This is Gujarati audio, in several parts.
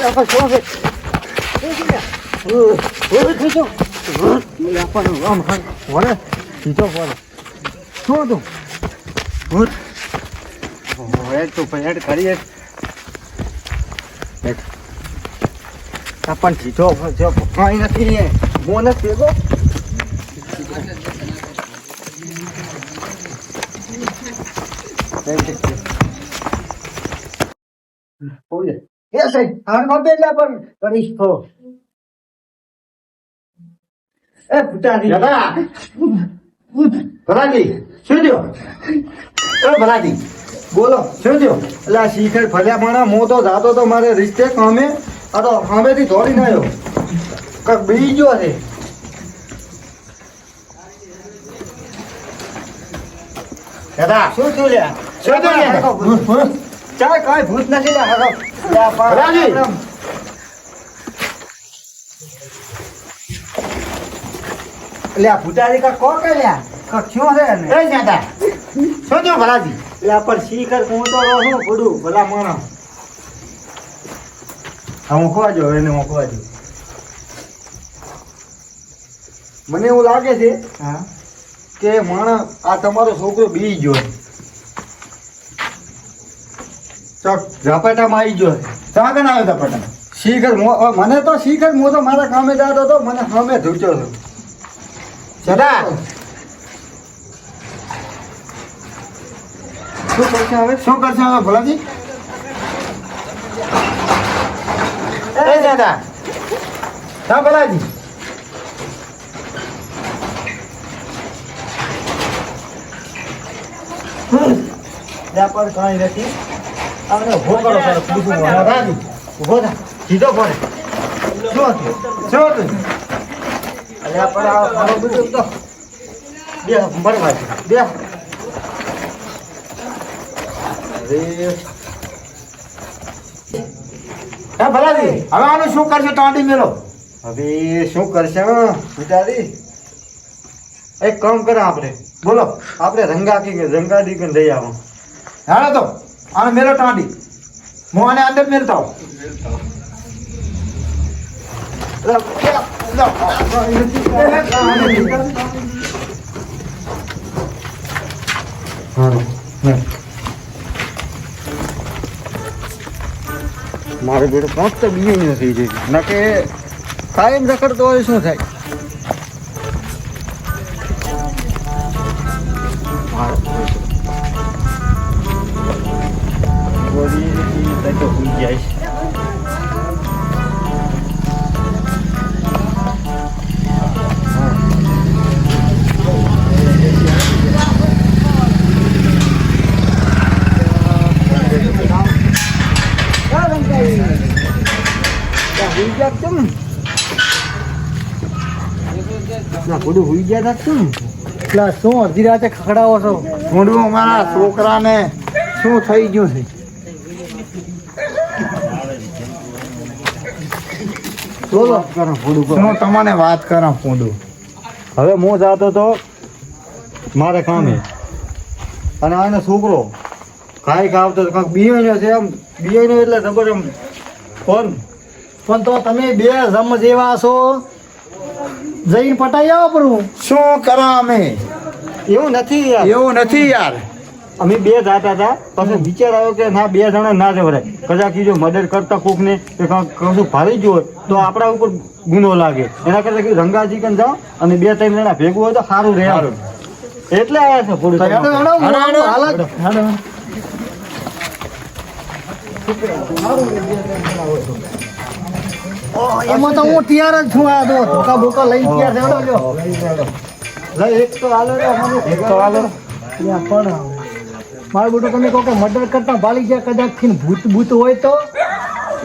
apa શું છે ખીચો મને આપવાનું આમ વરે ખીચો વરે શું તું ભૂત હેડ તું હેડ કરી હેડ આપણ ખીચો જો કાંઈ નથી બોનસ ભેગો ઓલે એ સાહેબ હાર નો બેલા પણ કરીશ તો એ પુતાજી દાદા ભલાજી શું થયો એ ભલાજી બોલો શું થયો એટલે આ શીખર ફર્યા માણા મો તો જાતો તો મારે રિશ્તે કામે આ તો સામેથી દોડીને આવ્યો કાંક બીજો છે દાદા શું થયું લ્યા શું થયું ચાલ કાંઈ ભૂત નથી ભલાજી એટલે આ ભૂતાજી કા કો કે લ્યા શું છે ને એ દાદા શું થયું ભલાજી એટલે પણ શીખર હું તો રહું પડું ભલા માણસ હા મૂકવા જો એને મૂકવા જો મને એવું લાગે છે હા કે માણસ આ તમારો છોકરો બી ગયો ચક ઝપાટામાં આવી ગયો ચા કને આવ્યો ઝપાટા શીખર મને તો શીખર હું તો મારા કામે જતો હતો મને સામે ધૂચ્યો હતો સદા શું કરશે હવે ભલાજી એ દાદા હા ભલાજી પર કાંઈ નથી આપણે ઉભો કરો સર પૂછું ભલાજી ઉભો થા સીધો પડે શું હતું અલ્યા પર આ મારો બીજું તો બે બરવા બે અરે હા ભલાજી હવે આનું શું કરશે ટાંડી મેલો હવે શું કરશે વિચારી એક કામ કરે આપણે બોલો આપણે રંગાદી કે લઈ આવો હાલો તો આને મેલો ટાંડી હું આને અંદર મેલતા હોઉં મારે બેટો પાંચ તો બીએ નથી થઈ ના કે કાયમ રખડતો હોય શું થાય તો ભૂલી જાય હુઈ ગયા હતા શું અડધી રાતે ખખડાવો છો મોઢું અમારા છોકરાને શું થઈ ગયું છે શું તમને વાત કરો ફૂંડું હવે હું જાતો તો મારે કામે અને આનો છોકરો કાંઈક આવતો કાંઈક બિયાણ્યો છે એમ બિયાણ્યો એટલે ખબર એમ પણ તો તમે બે જમ જેવા છો જઈને પટાઈ આવો પડું શું કરો અમે એવું નથી યાર અમે બે જતા હતા પછી વિચાર આવ્યો કે ના બે જણા ના જવરાય કદાચ જો મદદ કરતા કોક ને કશું ભારી ગયું હોય તો આપણા ઉપર ગુનો લાગે એના કરતા રંગાજી કન જાઓ અને બે ત્રણ જણા ભેગું હોય તો સારું રહે એટલે આવ્યા છે થોડું એમાં તો હું તૈયાર જ છું આ ધોકા બોકા લઈ ગયા છે એક તો હાલો પણ મારું બેટું તમે કહો કે મર્ડર કરતા ભાલી ગયા કદાચ થી ભૂત હોય તો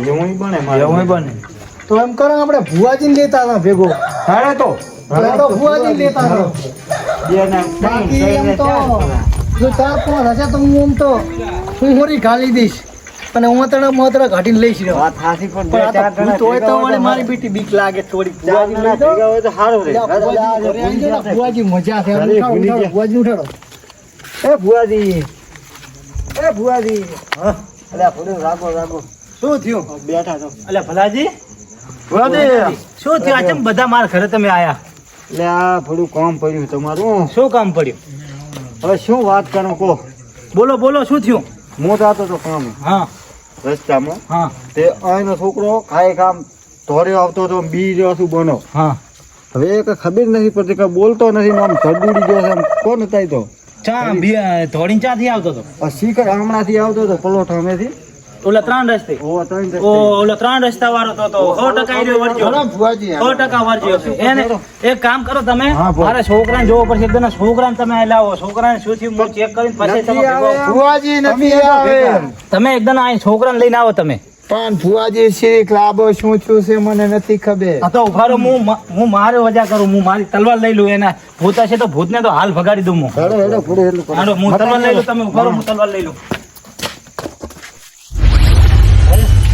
એવું બને તો એમ કરો આપણે ભુવાજી લેતા હતા ભેગો હારે તો ભુવાજી લેતા બાકી એમ તો જો 4-5 હશે તો હું એમ તો હું હોરી ગાલી દઈશ અને હું તને માત્ર ઘાટીને લઈશ વાત હાસી પણ બે ચાર જણા હોય તો મને મારી બેટી બીક લાગે થોડી ભુવાજી ના ભેગા હોય તો સારું રહે ભુવાજી મજા છે ભુવાજી ઉઠાડો એ ભુવાજી હા અલ્યા થોડું રાખો શું થયું? બેઠા છો અલ્યા ભલાજી, ભુવાજી, શું થયું? આજે બધા મારા ઘરે તમે આયા, એટલે આ થોડું કામ પડ્યું તમારું. શું કામ પડ્યું? હવે શું વાત કરો કહો. બોલો બોલો, શું થયું? હું જાતો તો કામ હા રસ્તામાં, હા તે અહીંનો છોકરો ખાઈ કામ ધોર્યો આવતો તો બી રહ્યો શું બનો. હા. હવે એ કઈ ખબર નથી પડતી, કઈ બોલતો નથી ને આમ ધડુડી ગયો છે આમ. કોણ હતા ઈ તો? ધોડીને ચાથી આવતો હતો? આ શીખર હમણાંથી આવતો હતો પલોઠ અમેથી. ઓલા 3 રસ્તે? ઓ ત્રણ રસ્તે. ઓલો 3 રસ્તા વાળો તો 100% એર્યો વર્જ્યો. 100% વર્જ્યો છે. એને એક કામ કરો તમે, હા, બોલ. મારા છોકરાને જોવો પડશે. એકદમ છોકરાને તમે અહીં લાવો. છોકરાને શું થયું હું ચેક કરીને પછી તમે નથી આવે. ભેગો- ભુવાજી નથી આવે. તમે એકદમ અહીં છોકરાને લઈને આવો તમે. પણ ભુવાજી શીખ લાભો શું થયું છે મને નથી ખબર. આ તો ઉભા રહો, હું મારે વજા કરું. હું મારી તલવાર લઈ લઉં. એના ભૂત હશે તો ભૂતને તો હાલ ભગાડી દઉં હું. હેડો હેડો પૂરું એટલું કરો. હાલો, હું તલવાર લઈ લઉં. તમે ઉભા રહો, હું તલવાર લઈ લઉં.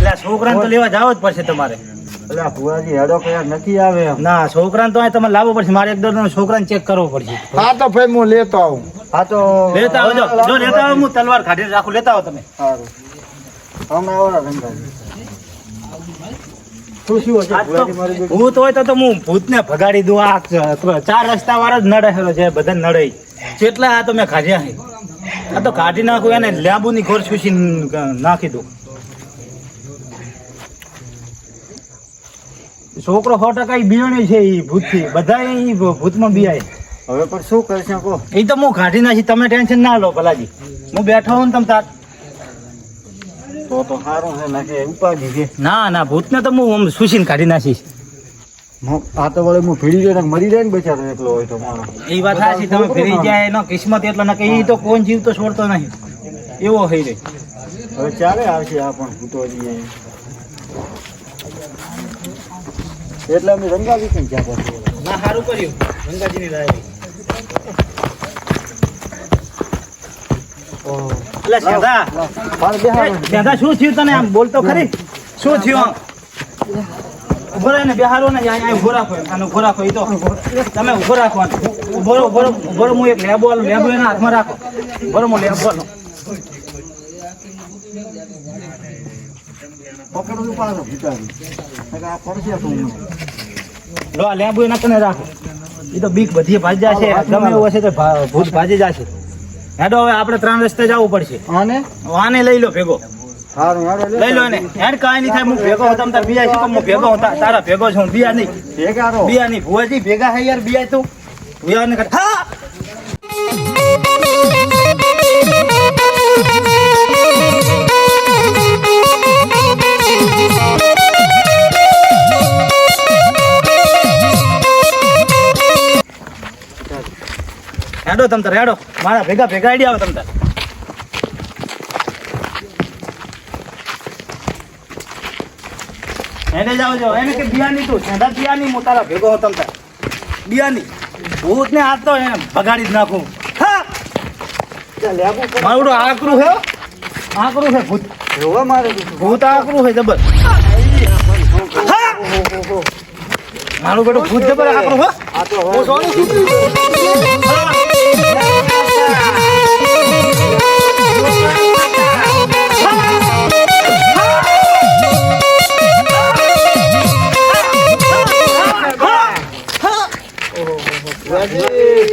એટલે આ છોકરાને તો લેવા જાવ જ પડશે તમારે. એટલે આ ભુવાજી હેડો કયા નથી આવે એમ. ના, છોકરાને તો અહીં તમારે લાવવો પડશે. મારે એક દર છોકરાને ચેક કરવો પડશે. હા તો ભાઈ હું લેતો આવું. હા તો લેતા આવજો. જો લેતા આવો, હું તલવાર કાઢી રાખું. લેતા આવો તમે. સારું. હમણાં આવો ને રંગાજી. શું શું હશે આજ તો ભુવાજી મારી બેટી? ભૂત હોય તો હું ભૂતને ભગાડી દઉં. આ 4 રસ્તા વાળા જ નડે છે, બધા નડે. કેટલા આ તો મેં કાઢ્યા છે. આ તો કાઢી નાખું, એને લાંબુની ઘોર છૂસી નાખી દઉં. છોકરો 100% ઈ બિયાણી છે. ઈ ભૂતથી બધા ઈ ભૂતમાં બિયાય. હવે પણ શું કરશે કહો. એ તો હું કાઢી નાખી. તમે ટેન્શન ના લો ભલાજી. હું બેઠો હોઉં ને તમ તાર. તો સારું છે નાખે ઉપાધિ છે. ના ના, ભૂતને તો હું સુશીને કાઢી નાખીશ. આ તો વળે હું ભીડી ગયો ને મરી જાય ને બચારો એકલો હોય તો મારો. એ વાત સાચી. તમે ફેરી જાય એનો કિસ્મત એટલો ના કે એ તો કોણ જીવ તો છોડતો નહીં. એવો થઈ રહી. હવે ચાલે આવશે આ પણ ભૂતોજી. એટલે અમે રંગાવી કેમ ક્યાં પછી. ના, સારું કર્યું ગંગાજીની રાય. એટલે શેઠા, મારે બેહાડો. શેઠા, શું થયું તને? આમ બોલતો ખરી. શું થયું આમ? ઉભો રહે ને, બેહારો ને. અહીંયા ઉભો રાખો. આને ઉભો રાખો. ઈ તો તમે ઉભો રાખો આને. ઉભો રહો, ઉભો રહો, ઉભો રહો. હું એક લેબો આલું. લેબો એના હાથમાં રાખો. ઉભો રહો, હું લેબો આલું. પકડું પાડો ભૂતાજી. આ પડશે તો હું. લો, આ લેબો એના કને રાખો. એ તો બીક બધી ભાજી જશે. ગમે એવું હશે તો ભૂત ભાજી જશે. હેડો, હવે આપણે 3 રસ્તે જવું પડશે. આને આને લઈ લો ભેગો. સારું હેડો લઈ લો એને. હેડ કાંઈ નહીં થાય. હું ભેગો હું તમ તાર બિયા છું. હું ભેગો હું તારા ભેગો છું. બિયા નહીં, ભેગારો. બિયા નહીં. ભુવાજી ભેગા હે યાર. બિયા તું બિયા ને કાઢ. હા, હેડો તમ તાર. હેડો, મારા ભેગા ભેગા આઈડિયા આવે તમ તાર. હેડે જાવ જો. એને કે બિયાની તું સેંધા બિયાની. હું તારા ભેગો હું તમ તાર બિયાની. ભૂત ને હાથ તો એને ભગાડી જ નાખું. હા, મારું આકરું છે. આકરું છે ભૂત. જોવા મારે કીધું. ભૂત આકરું છે જબર. હા! મારું બેટું ભૂત જબર આકરું હો. આ તો હું સોનું છું.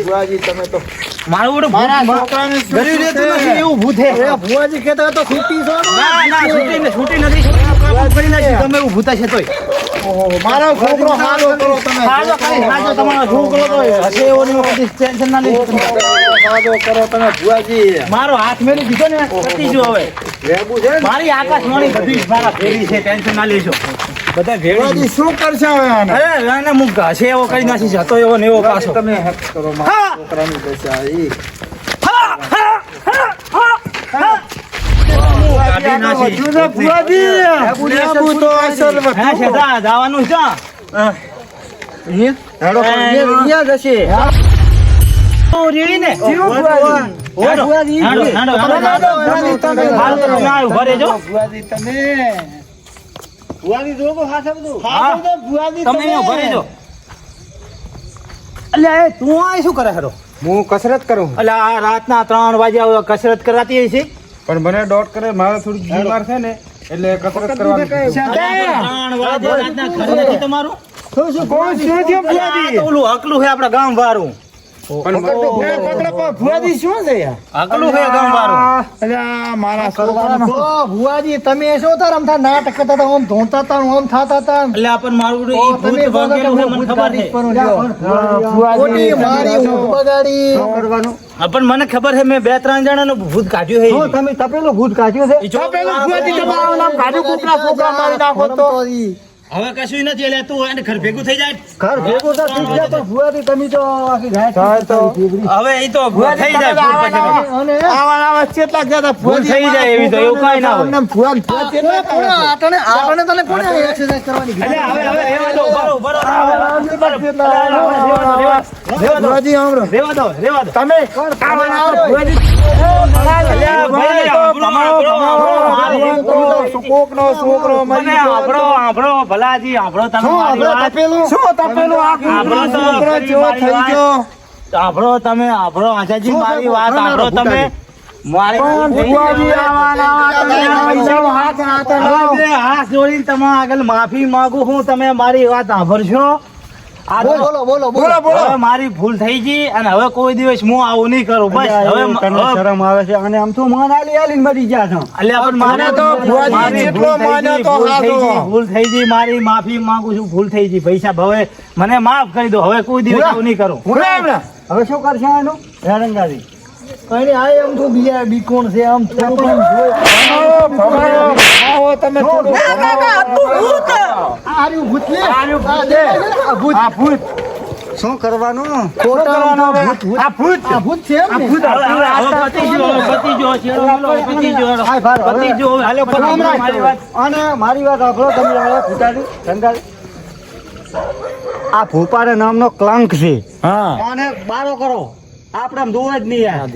ભુવાજી તમે તો મારું બેટું મારા ભૂત છોકરાને ગરી રહેતું નથી એવું ભૂત છે. ભુવાજી કહેતા તો છૂટી છો ને? ના ના, છૂટી નથી. કાબુ કરી નાખ્યું. તમે એવું ભૂતા છે તોય. ઓહો, મારો છોકરો હારો કરો તમે. હાજો કરી નાખજો. તમારો છોકરો તો હશે એવો ને એવો. કદી ટેન્શન ના લેજો તમે. હારો કરો તમે ભુવાજી. મારો હાથ મેલી દીધો ને પતી જો. હવે લેબુ છે ને. મારી આકાશવાણી બધી મારા ભેરી છે. ટેન્શન ના લેજો. બધા ભેરી. ભુવાજી શું કરશે હવે આને? અરે એને મુક હશે એવો કરી નાખી છે. હતો એવો ને એવો પાછો. તમે હેક કરો મારા છોકરાની દશા ઈ. કાઢી નાખી. લેબુ તો અસલ હે શેઠા, જવાનું છે. હેડો પણ અહીંયા જશે. રેડી ને ભુવાજી. હેડો, હેડો, હેડો. હાલ તો તમે આ ઉભા રહેજો. ભુવાજી તમે ભુવાની જોગો હાથે બધું. હા, ભુવાજી તમે અહીંયા ઉભા રહેજો. અલ્યા એ તું આ શું કરે હેડો? હું કસરત કરું અલ્યા આ રાતના 3 વાગે કસરત કરાતી હશે. પણ મને ડોટ કરે મારે થોડું બીમાર છે ને એટલે કસરત કરવાની ત્રણ વાગે રાતના ઘર નથી તમારું કોણ શું થયું ફુવાજી? આ તો ઓલું હકલું છે આપણા ગામ વાળું ફુવાજી શું છે યાર? હકલું છે ગામ વાળું અલ્યા મારા છોકરાનો ભુવાજી તમે શું તાર આમ નાટક કરતા હતા આમ ધોતા હતા આમ થતા હતા એટલે આપણ મારું ઈ ભૂત ભાગેલું છે મને ખબર છે ખોટી મારી ઊંઘ બગાડી કરવાનું પણ મને ખબર છે મેં 2-3 જણાનું ભૂત કાઢ્યું છે તમે તપેલું ભૂત કાઢ્યું છે ઈ જો પેલું ફુવાજી તમારું નામ કાઢ્યું કૂતરા છોકરા મારી નાખો તો હવે કશું નથી એટલે તું એને ઘર ભેગું થઈ જાય ઘર ભેગું તો થઈ ગયા પણ ભુવાજી તમે તો આખી રાત હવે ઈ તો ભૂત થઈ જાય ભૂત પછી અને આવા ચેટલા ગયા ભૂત થઈ જાય એવી તો એવું કાંઈ ના હોય આમને ફુવાજી તને કોણે એક્સરસાઇઝ કરવાની એટલે હવે રેવા દો બરો ફુવાજી આમરો રેવા દો તમે ફુવાજી કોકનો છોકરો મને આંભળો ભલાજી આંભળો તમે મારી વાત. શું તપેલું આંભળો તો છોકરો ફરી જેવો મારી થઈ વાત. ગયો આંભળો તમે આંભળો આજાજી મારી વાત આંભળો તમે મારી ફુવાજી હાથ હવે બે હાથ જોડીને તમે આગળ માફી માંગુ છું તમે મારી વાત સાંભળશો આ તો- હવે મારી ભૂલ થઈ ગઈ અને હવે કોઈ દિવસ હું આવું નહીં કરું બસ હવે તને શરમ આવે છે અને આમ તો માન આલીને મરી ગયા છો અલ્યા પણ મારે મને તો ભુવાજી મારી જેટલો ભૂલ થઈ માન્યો ગઈ, તો ભૂલ થઈ હાચો. ગઈ, ભૂલ થઈ ગઈ મારી માફી માંગુ છું ભૂલ થઈ ગઈ પૈસા હવે મને માફ કરી દો હવે કોઈ દિવસ આવું નહીં કરું હવે શું કરશે એનું હેરંગાજી અને આ એમ તો બીજા બીકોણ છે આમ થોડું આમ જોઈ તમે થોડું આર્યું ભૂત લે આ ભૂત શું કરવાનું આ ભૂત છે એમ ને? હવે પતી ગયો, હવે પતી ગયો, છેડો મેલો, હવે પતી ગયો, હવે હાય ભાર, પતી ગયો, હવે હાલો પતી ગયો, મારી વાત. અને મારી વાત સાંભળો તમે હવે ભૂતાજી રંગાજી આ ભોપારા નામનો ક્લંક છે હા અને બારો કરો આપણે આમ જોવા જ નહીં યાર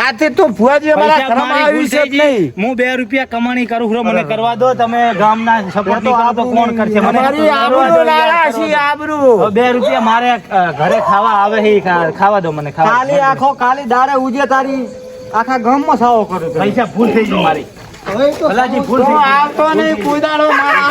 આથી તો ફુવાજી અમારા પૈસા ઘરમાં મારી આવી ભૂલ છે થઈ જ નહીં ગઈ. હું 2 રૂપિયા કમાણી કરું છું મને કરવા દો તમે ગામના સપોર્ટ નહીં કરો તો કોણ કરશે મને અમારી આબરૂ લાયા છીએ આબરૂ હવે 2 રૂપિયા મારે ઘરે ખાવા આવે છે ઈ ખાવા દો મને ખાવા કાલી આખો કાલી દાડે ઉજે તારી આખા ગામમાં સાવો કર્યો પૈસા ભૂલ થઈ ગઈ મારી હવે તો ભલાજી ભૂલ તો થઈ ગઈ. આવતો નહીં કુદાડો મારા